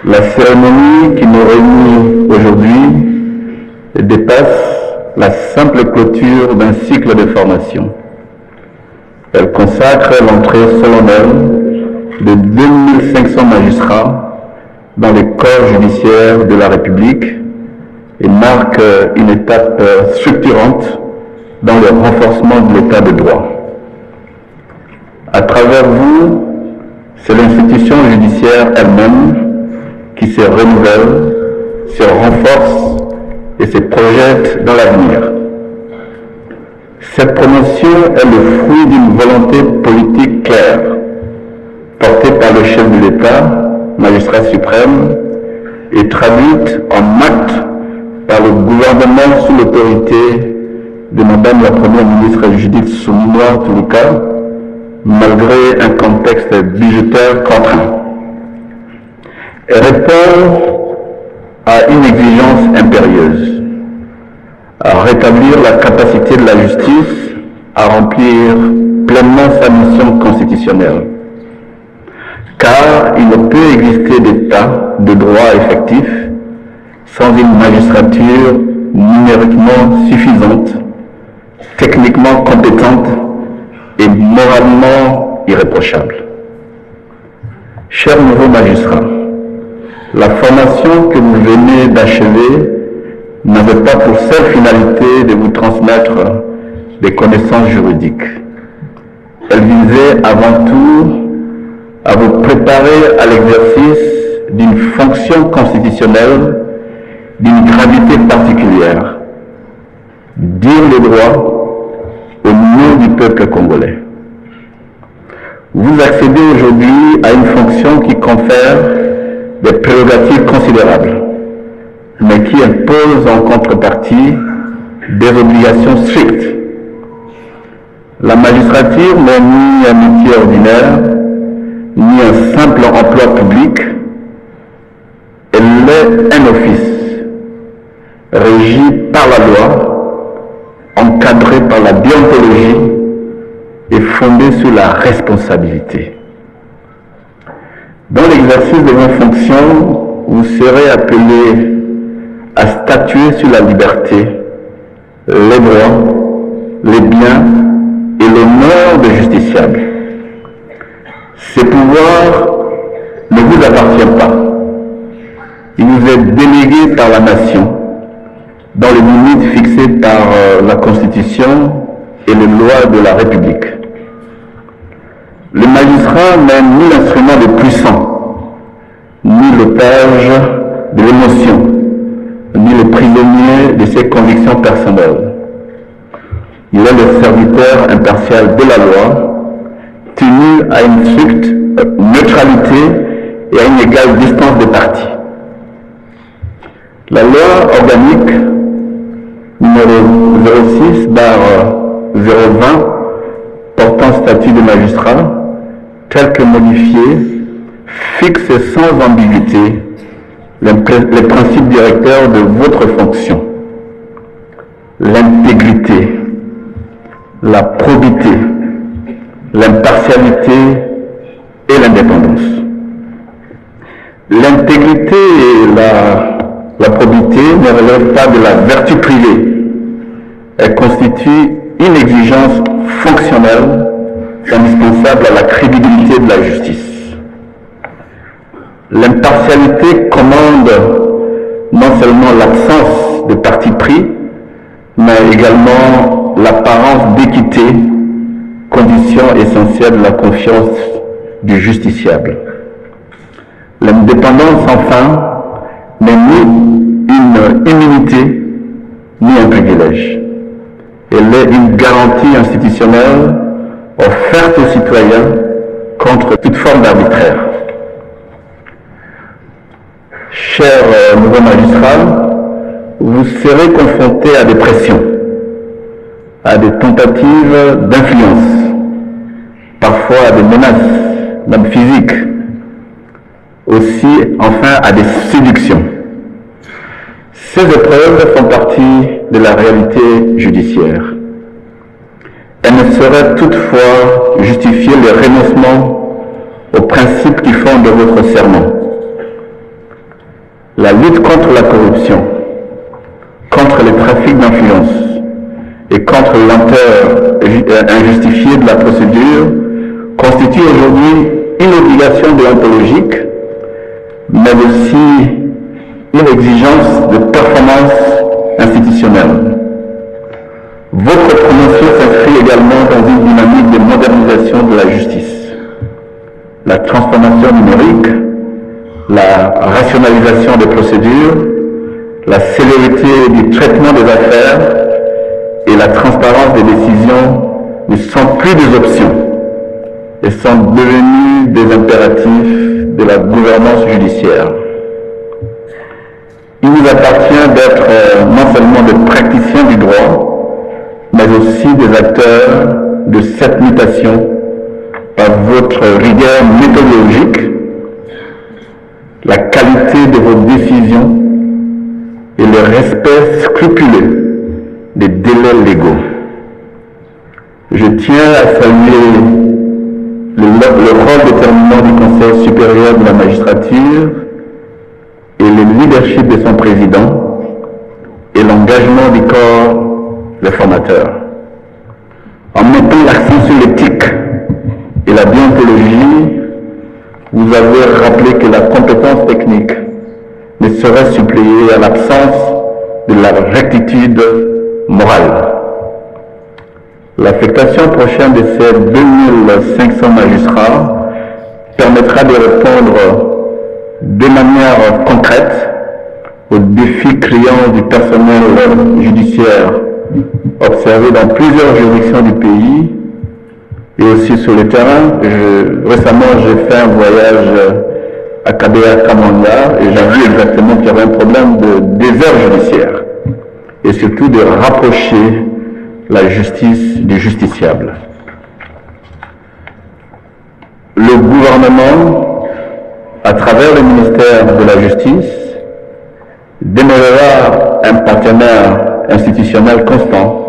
La cérémonie qui nous réunit aujourd'hui dépasse la simple clôture d'un cycle de formation. Elle consacre l'entrée solennelle de 2500 magistrats dans les corps judiciaires de la République et marque une étape structurante dans le renforcement de l'état de droit. À travers vous, c'est l'institution judiciaire elle-même qui se renouvelle, se renforce et se projette dans l'avenir. Cette promotion est le fruit d'une volonté politique claire, portée par le chef de l'État, magistrat suprême, et traduite en actes par le gouvernement sous l'autorité de Madame la Première ministre Judith Suminwa Tuluka, malgré un contexte budgétaire contraint. Elle répond à une exigence impérieuse, à rétablir la capacité de la justice à remplir pleinement sa mission constitutionnelle. Car il ne peut exister d'état de droit effectif sans une magistrature numériquement suffisante, techniquement compétente et moralement irréprochable. Chers nouveaux magistrats, la formation que vous venez d'achever n'avait pas pour seule finalité de vous transmettre des connaissances juridiques. Elle visait avant tout à vous préparer à l'exercice d'une fonction constitutionnelle d'une gravité particulière, dire le droit au nom du peuple congolais. Vous accédez aujourd'hui à une fonction qui confère des prérogatives considérables, mais qui impose en contrepartie des obligations strictes. La magistrature n'est ni un métier ordinaire, ni un simple emploi public. Elle est un office, régi par la loi, encadré par la déontologie et fondé sur la responsabilité. Dans l'exercice de vos fonctions, vous serez appelé à statuer sur la liberté, les droits, les biens et l'honneur des justiciables. Ces pouvoirs ne vous appartiennent pas. Il vous est délégué par la nation, dans les limites fixées par la Constitution et les lois de la République. Le magistrat n'est ni l'instrument des puissants, ni l'otage de l'émotion, ni le prisonnier de ses convictions personnelles. Il est le serviteur impartial de la loi, tenu à une stricte neutralité et à une égale distance des parties. La loi organique numéro 06/020 portant statut de magistrat, telle que modifiée, fixe sans ambiguïté les principes directeurs de votre fonction. L'intégrité, la probité, l'impartialité et l'indépendance. L'intégrité et la probité ne relèvent pas de la vertu privée. Elles constituent une exigence fonctionnelle indispensable à la crédibilité de la justice. L'impartialité commande non seulement l'absence de parti pris, mais également l'apparence d'équité, condition essentielle de la confiance du justiciable. L'indépendance, enfin, n'est ni une immunité, ni un privilège. Elle est une garantie institutionnelle offerte aux citoyens contre toute forme d'arbitraire. Chers nouveaux magistrats, vous serez confrontés à des pressions, à des tentatives d'influence, parfois à des menaces, même physiques, aussi enfin à des séductions. Ces épreuves font partie de la réalité judiciaire. Elles ne sauraient toutefois justifier le renoncement aux principes qui fondent votre serment. La lutte contre la corruption, contre les trafics d'influence et contre lenteur injustifiée de la procédure constitue aujourd'hui une obligation déontologique, mais aussi une exigence de performance institutionnelle. Votre promotion s'inscrit également dans une dynamique de modernisation de la justice. La transformation numérique, la rationalisation des procédures, la célérité du traitement des affaires et la transparence des décisions ne sont plus des options et sont devenues des impératifs de la gouvernance judiciaire. Il nous appartient d'être non seulement des praticiens du droit, mais aussi des acteurs de cette mutation par votre rigueur méthodologique, la qualité de vos décisions et le respect scrupuleux des délais légaux. Je tiens à saluer le rôle déterminant du Conseil supérieur de la magistrature et le leadership de son président et l'engagement du corps réformateur. En mettant l'accent sur l'éthique et la déontologie, vous avez rappelé que la compétence technique ne saurait suppléer à l'absence de la rectitude morale. L'affectation prochaine de ces 2500 magistrats permettra de répondre de manière concrète aux défis criants du personnel judiciaire observé dans plusieurs juridictions du pays et aussi sur le terrain. Récemment, j'ai fait un voyage à Kabea Kamanga et j'ai vu exactement qu'il y avait un problème de désert judiciaire et surtout de rapprocher la justice du justiciable. Le gouvernement, à travers le ministère de la Justice, demeurera un partenaire institutionnel constant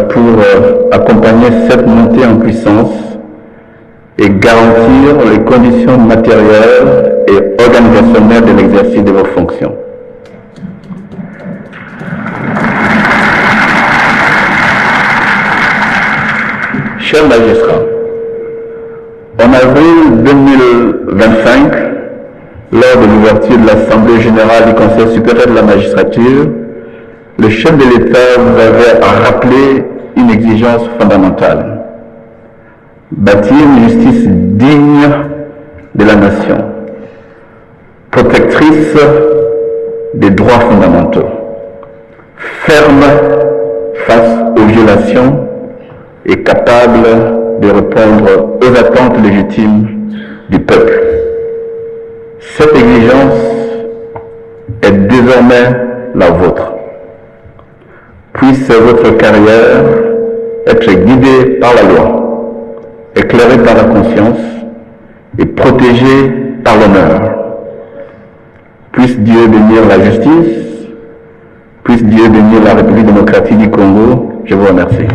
pour accompagner cette montée en puissance et garantir les conditions matérielles et organisationnelles de l'exercice de vos fonctions. Chers magistrats, en avril 2025, lors de l'ouverture de l'Assemblée générale du Conseil supérieur de la magistrature, le chef de l'État vous avait rappelé une exigence fondamentale: bâtir une justice digne de la nation, protectrice des droits fondamentaux, ferme face aux violations et capable de répondre aux attentes légitimes du peuple. Cette exigence est désormais la vôtre. Puisse votre carrière être guidée par la loi, éclairée par la conscience et protégée par l'honneur. Puisse Dieu bénir la justice, puisse Dieu bénir la République démocratique du Congo. Je vous remercie.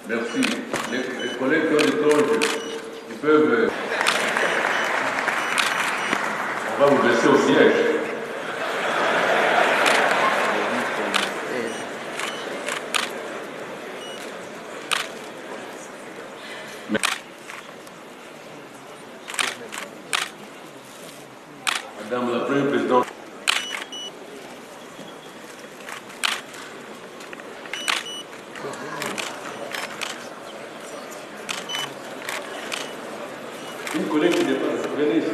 Merci. Les collègues qui ont des toges, ils peuvent... On va vous laisser au siège. Madame la Première Présidente. Une collègue qui n'est pas... Venez ici.